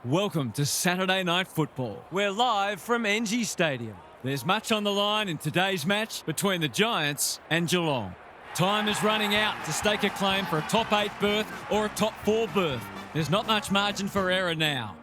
Welcome to Saturday Night Football. We're live from NG Stadium. There's much on the line in today's match between the Giants and Geelong. Time is running out to stake a claim for a top 8 berth or a top 4 berth. There's not much margin for error now.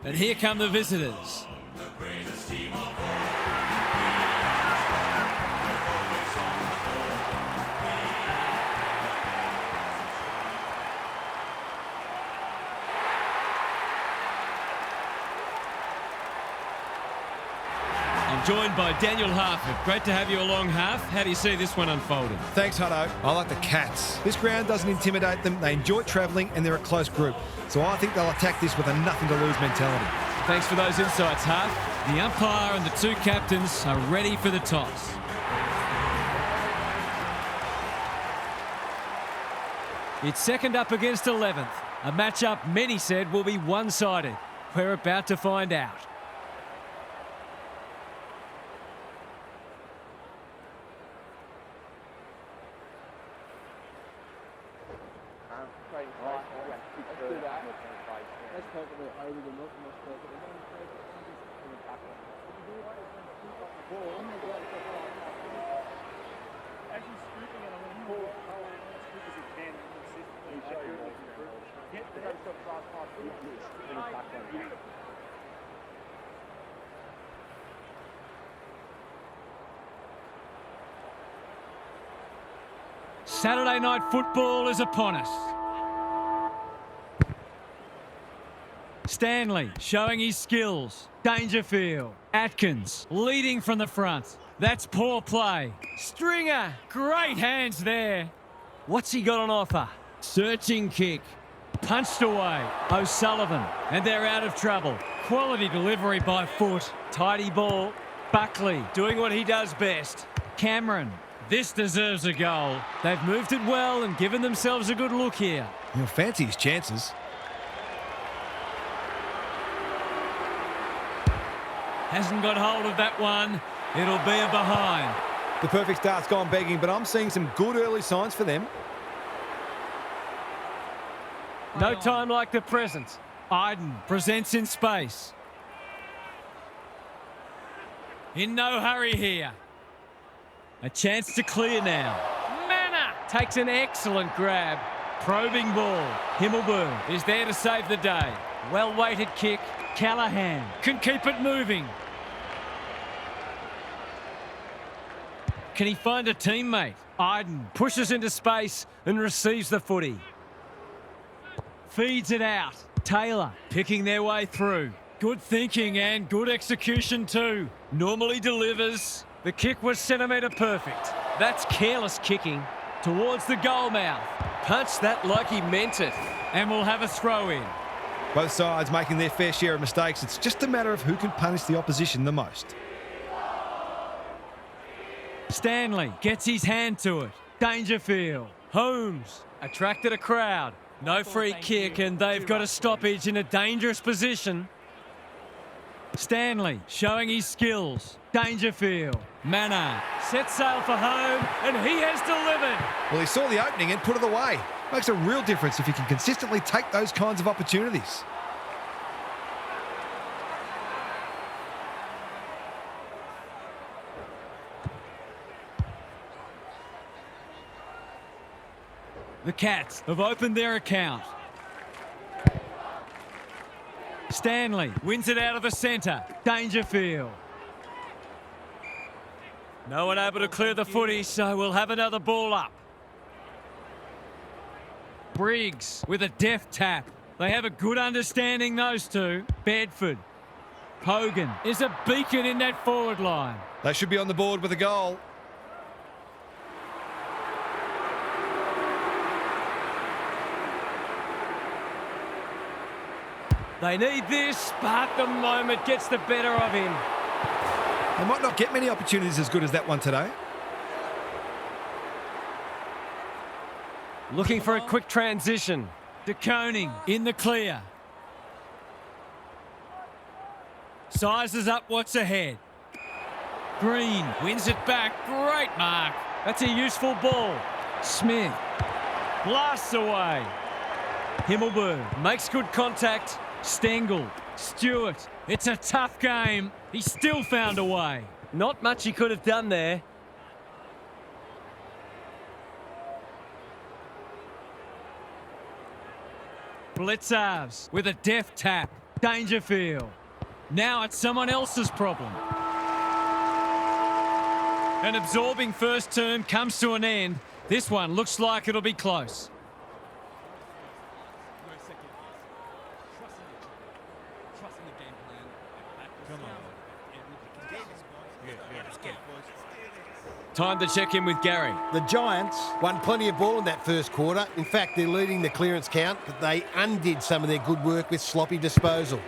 But here come the visitors. I'm joined by Daniel Harford. Great to have you along, Harf. How do you see this one unfolding? Thanks, Hutto. I like the Cats. This ground doesn't intimidate them. They enjoy travelling and they're a close group. So I think they'll attack this with a nothing-to-lose mentality. Thanks for those insights, Harf. The umpire and the two captains are ready for the toss. It's second up against 11th. A matchup many said will be one-sided. We're about to find out. Saturday Night Football is upon us. Stanley showing his skills. Dangerfield. Atkins leading from the front. That's poor play. Stringer. Great hands there. What's he got on offer? Searching kick. Punched away. O'Sullivan. And they're out of trouble. Quality delivery by foot. Tidy ball. Buckley doing what he does best. Cameron. This deserves a goal. They've moved it well and given themselves a good look here. You'll fancy his chances. Hasn't got hold of that one. It'll be a behind. The perfect start's gone begging, but I'm seeing some good early signs for them. No time like the present. Iden presents in space. In no hurry here. A chance to clear now. Manna takes an excellent grab. Probing ball. Himmelberg is there to save the day. Well-weighted kick. Callahan can keep it moving. Can he find a teammate? Iden pushes into space and receives the footy. Feeds it out. Taylor picking their way through. Good thinking and good execution too. Normally delivers. The kick was centimetre perfect. That's careless kicking towards the goal mouth. Punched that like he meant it. And we'll have a throw in. Both sides making their fair share of mistakes. It's just a matter of who can punish the opposition the most. Stanley gets his hand to it. Dangerfield. Holmes attracted a crowd. No free kick and they've got a stoppage in a dangerous position. Stanley showing his skills. Dangerfield. Manna sets sail for home and he has delivered. Well, he saw the opening and put it away. Makes a real difference if you can consistently take those kinds of opportunities. The Cats have opened their account. Stanley wins it out of the centre. Dangerfield. No one able to clear the footy, so we'll have another ball up. Briggs with a deft tap. They have a good understanding, those two. Bedford. Hogan is a beacon in that forward line. They should be on the board with a goal. They need this, but the moment gets the better of him. They might not get many opportunities as good as that one today. Looking for a quick transition. De Koning in the clear. Sizes up what's ahead. Green wins it back. Great mark. That's a useful ball. Smith blasts away. Himmelberg makes good contact. Stengel, Stewart. It's a tough game. He still found a way. Not much he could have done there. Blitzarves with a deft tap. Dangerfield. Now it's someone else's problem. An absorbing first term comes to an end. This one looks like it'll be close. Time to check in with Gary. The Giants won plenty of ball in that first quarter. In fact, they're leading the clearance count, but they undid some of their good work with sloppy disposal.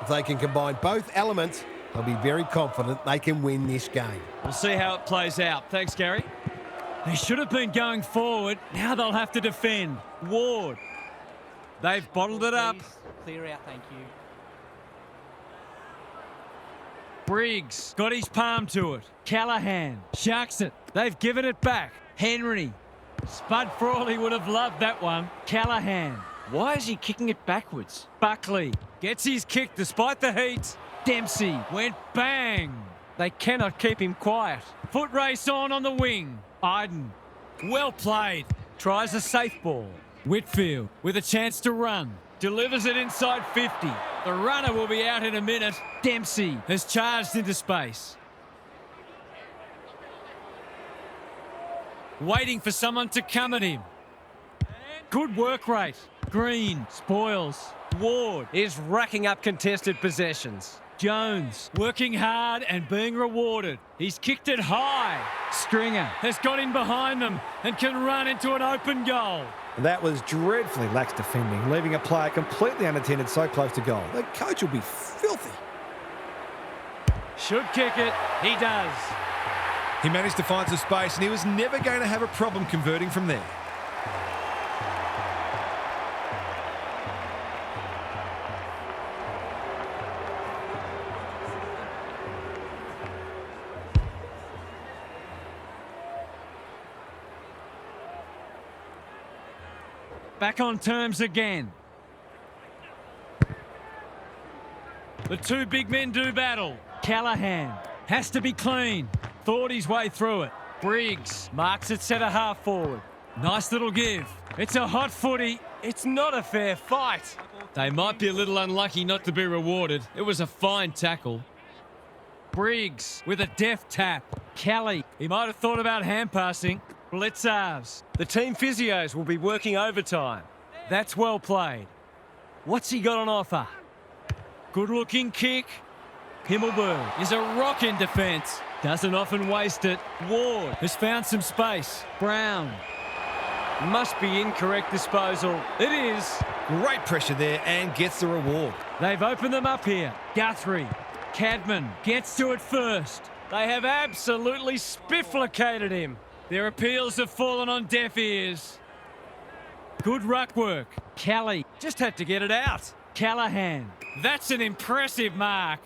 If they can combine both elements, they'll be very confident they can win this game. We'll see how it plays out. Thanks, Gary. They should have been going forward. Now they'll have to defend. Ward. They've bottled it up. Clear out, thank you. Briggs got his palm to it. Callahan sharks it. They've given it back. Henry. Spud Frawley would have loved that one. Callahan. Why is he kicking it backwards? Buckley gets his kick despite the heat. Dempsey went bang. They cannot keep him quiet. Foot race on the wing. Iden. Well played. Tries a safe ball. Whitfield with a chance to run. Delivers it inside 50. The runner will be out in a minute. Dempsey has charged into space. Waiting for someone to come at him. Good work rate. Green spoils. Ward is racking up contested possessions. Jones working hard and being rewarded. He's kicked it high. Stringer has got in behind them and can run into an open goal. That was dreadfully lax defending, leaving a player completely unattended so close to goal. The coach will be filthy. Should kick it. He does. He managed to find some space and he was never going to have a problem converting from there. Back on terms again. The two big men do battle. Callahan has to be clean. Thought his way through it. Briggs marks it centre half forward. Nice little give. It's a hot footy. It's not a fair fight. They might be a little unlucky not to be rewarded. It was a fine tackle. Briggs with a deft tap. Kelly, he might have thought about hand passing. Blitzarves. The team physios will be working overtime. That's well played. What's he got on offer? Good looking kick. Himmelberg is a rock in defence. Doesn't often waste it. Ward has found some space. Brown. Must be incorrect disposal. It is. Great pressure there and gets the reward. They've opened them up here. Guthrie. Cadman gets to it first. They have absolutely spifflicated him. Their appeals have fallen on deaf ears. Good ruck work. Kelly just had to get it out. Callahan. That's an impressive mark.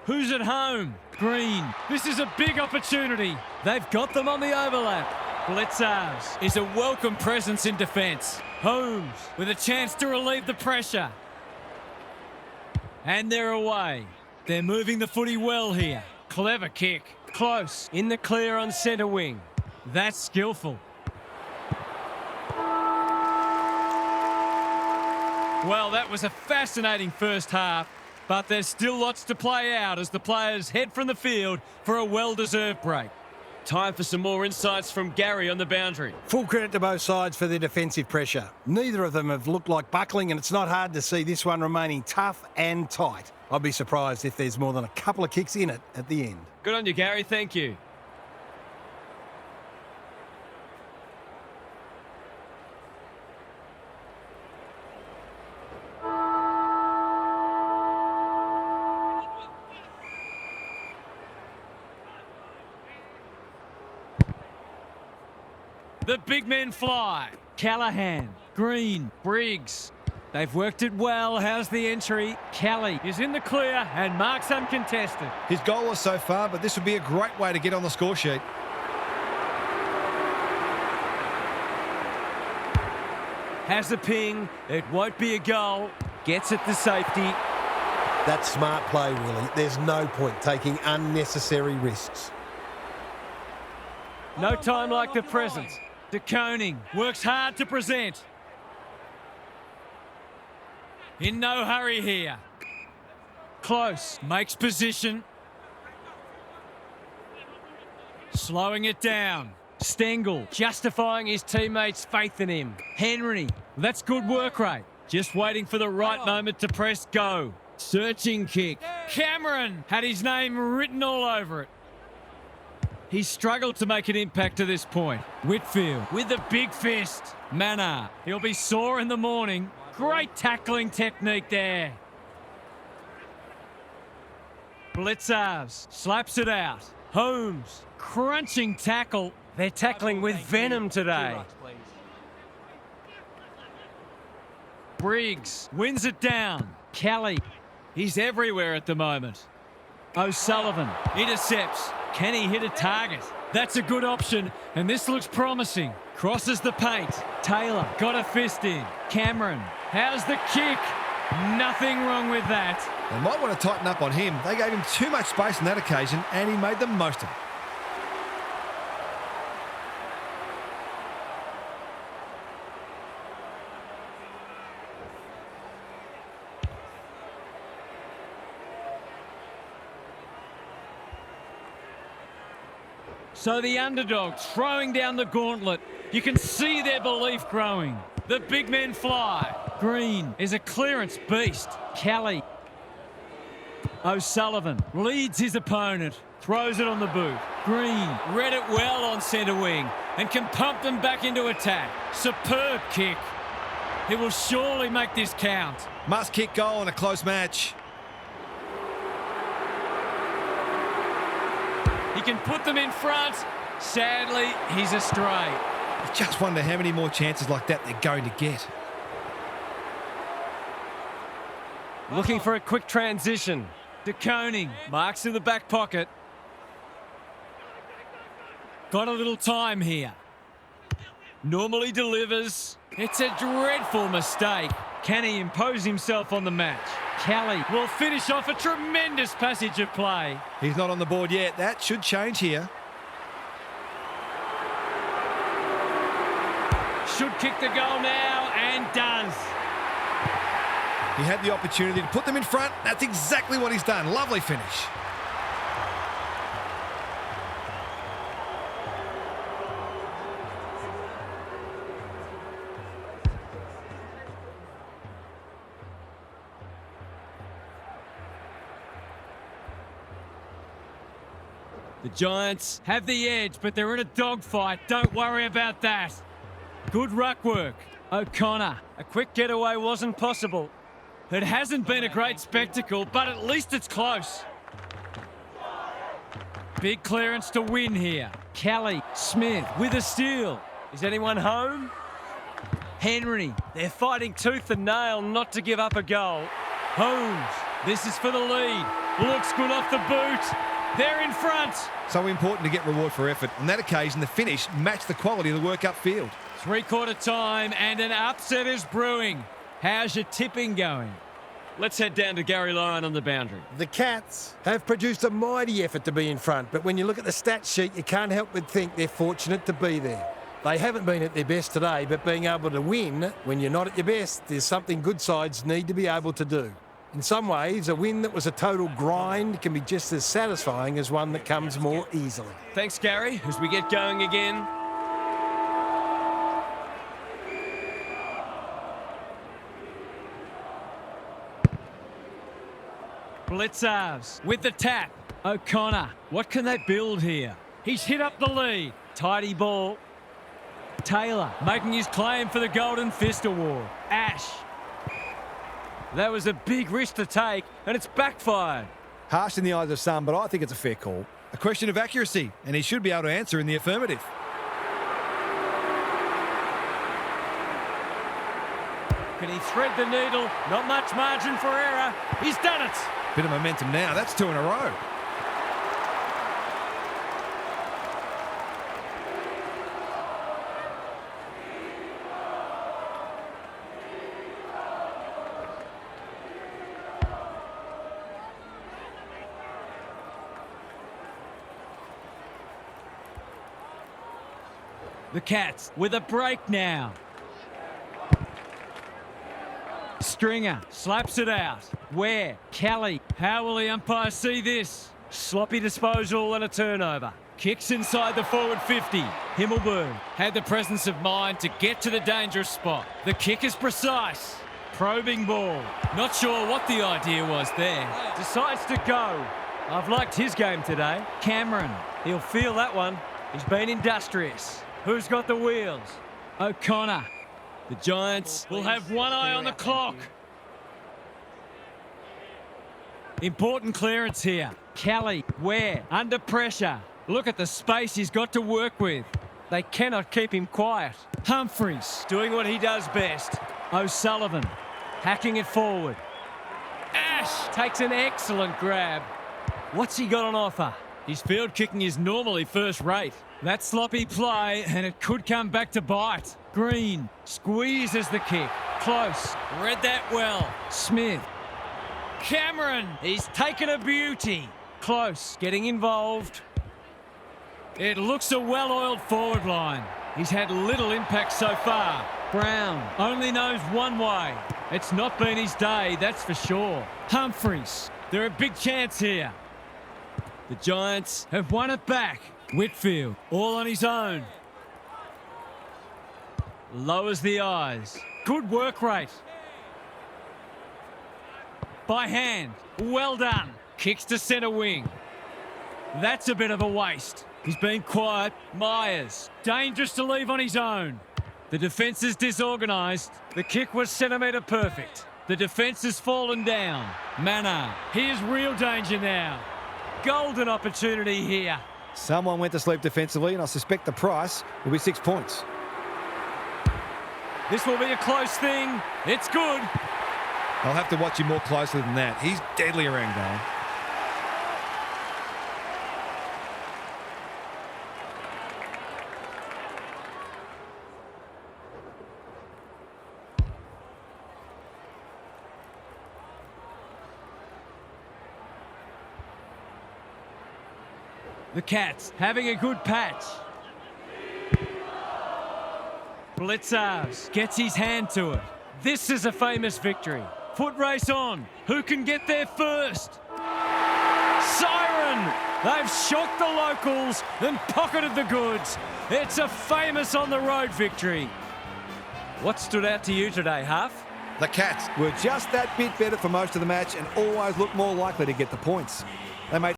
Who's at home? Green. This is a big opportunity. They've got them on the overlap. Blitzarves is a welcome presence in defence. Holmes with a chance to relieve the pressure. And they're away. They're moving the footy well here. Clever kick. Close. In the clear on centre wing. That's skillful. Well, that was a fascinating first half, but there's still lots to play out as the players head from the field for a well-deserved break. Time for some more insights from Gary on the boundary. Full credit to both sides for their defensive pressure. Neither of them have looked like buckling, and it's not hard to see this one remaining tough and tight. I'd be surprised if there's more than a couple of kicks in it at the end. Good on you, Gary. Thank you. The big men fly. Callahan, Green, Briggs. They've worked it well. How's the entry? Kelly is in the clear and marks uncontested. His goal was so far, but this would be a great way to get on the score sheet. Has a ping. It won't be a goal. Gets it to safety. That's smart play, really. There's no point taking unnecessary risks. No time like the present. De Koning works hard to present. In no hurry here. Close, makes position. Slowing it down. Stengel justifying his teammates' faith in him. Henry, that's good work rate. Just waiting for the right moment to press go. Searching kick. Cameron had his name written all over it. He's struggled to make an impact to this point. Whitfield with a big fist. Manor, he'll be sore in the morning. Great tackling technique there. Blitzars slaps it out. Holmes, crunching tackle. They're tackling with venom today. Briggs wins it down. Kelly, he's everywhere at the moment. O'Sullivan intercepts. Can he hit a target? That's a good option, and this looks promising. Crosses the paint. Taylor got a fist in. Cameron, how's the kick? Nothing wrong with that. They might want to tighten up on him. They gave him too much space on that occasion, and he made the most of it. So the underdogs throwing down the gauntlet. You can see their belief growing. The big men fly. Green is a clearance beast. Kelly. O'Sullivan leads his opponent. Throws it on the boot. Green read it well on centre wing and can pump them back into attack. Superb kick. He will surely make this count. Must kick goal in a close match. He can put them in front. Sadly, he's astray. You just wonder how many more chances like that they're going to get. Looking for a quick transition. De Koning marks in the back pocket. Got a little time here. Normally delivers. It's a dreadful mistake. Can he impose himself on the match? Kelly will finish off a tremendous passage of play. He's not on the board yet. That should change here. Should kick the goal now, and does. He had the opportunity to put them in front. That's exactly what he's done. Lovely finish. The Giants have the edge, but they're in a dogfight. Don't worry about that. Good ruck work. O'Connor. A quick getaway wasn't possible. It hasn't been a great spectacle, but at least it's close. Big clearance to win here. Kelly. Smith with a steal. Is anyone home? Henry. They're fighting tooth and nail not to give up a goal. Holmes. This is for the lead. Looks good off the boot. They're in front. So important to get reward for effort. On that occasion, the finish matched the quality of the work upfield. Three-quarter time and an upset is brewing. How's your tipping going? Let's head down to Gary Lyon on the boundary. The Cats have produced a mighty effort to be in front, but when you look at the stat sheet, you can't help but think they're fortunate to be there. They haven't been at their best today, but being able to win when you're not at your best is something good sides need to be able to do. In some ways, a win that was a total grind can be just as satisfying as one that comes more easily. Thanks, Gary, as we get going again. Blitzars with the tap. O'Connor. What can they build here? He's hit up the lead. Tidy ball. Taylor making his claim for the Golden Fist Award. Ash. That was a big risk to take, and it's backfired. Harsh in the eyes of some, but I think it's a fair call. A question of accuracy, and he should be able to answer in the affirmative. Can he thread the needle? Not much margin for error. He's done it. Bit of momentum now. That's two in a row. The Cats with a break now. Stringer slaps it out. Where? Kelly. How will the umpire see this? Sloppy disposal and a turnover. Kicks inside the forward 50. Himmelberg had the presence of mind to get to the dangerous spot. The kick is precise. Probing ball. Not sure what the idea was there. Decides to go. I've liked his game today. Cameron. He'll feel that one. He's been industrious. Who's got the wheels? O'Connor. The Giants will have one eye on the clock. Important clearance here. Kelly, where? Under pressure. Look at the space he's got to work with. They cannot keep him quiet. Humphries doing what he does best. O'Sullivan hacking it forward. Ash takes an excellent grab. What's he got on offer? His field kicking is normally first rate. That sloppy play, and it could come back to bite. Green squeezes the kick. Close. Read that well. Smith. Cameron. He's taken a beauty. Close. Getting involved. It looks a well-oiled forward line. He's had little impact so far. Brown only knows one way. It's not been his day, that's for sure. Humphries. They're a big chance here. The Giants have won it back. Whitfield, all on his own. Lowers the eyes. Good work rate. By hand. Well done. Kicks to centre wing. That's a bit of a waste. He's been quiet. Myers. Dangerous to leave on his own. The defence is disorganised. The kick was centimetre perfect. The defence has fallen down. Manor. Here's real danger now. Golden opportunity here. Someone went to sleep defensively, and I suspect the price will be 6 points. This will be a close thing. It's good. I'll have to watch him more closely than that. He's deadly around goal. The Cats having a good patch. Blitzars gets his hand to it. This is a famous victory. Foot race on. Who can get there first? Siren! They've shocked the locals and pocketed the goods. It's a famous on-the-road victory. What stood out to you today, Huff? The Cats were just that bit better for most of the match and always looked more likely to get the points. They made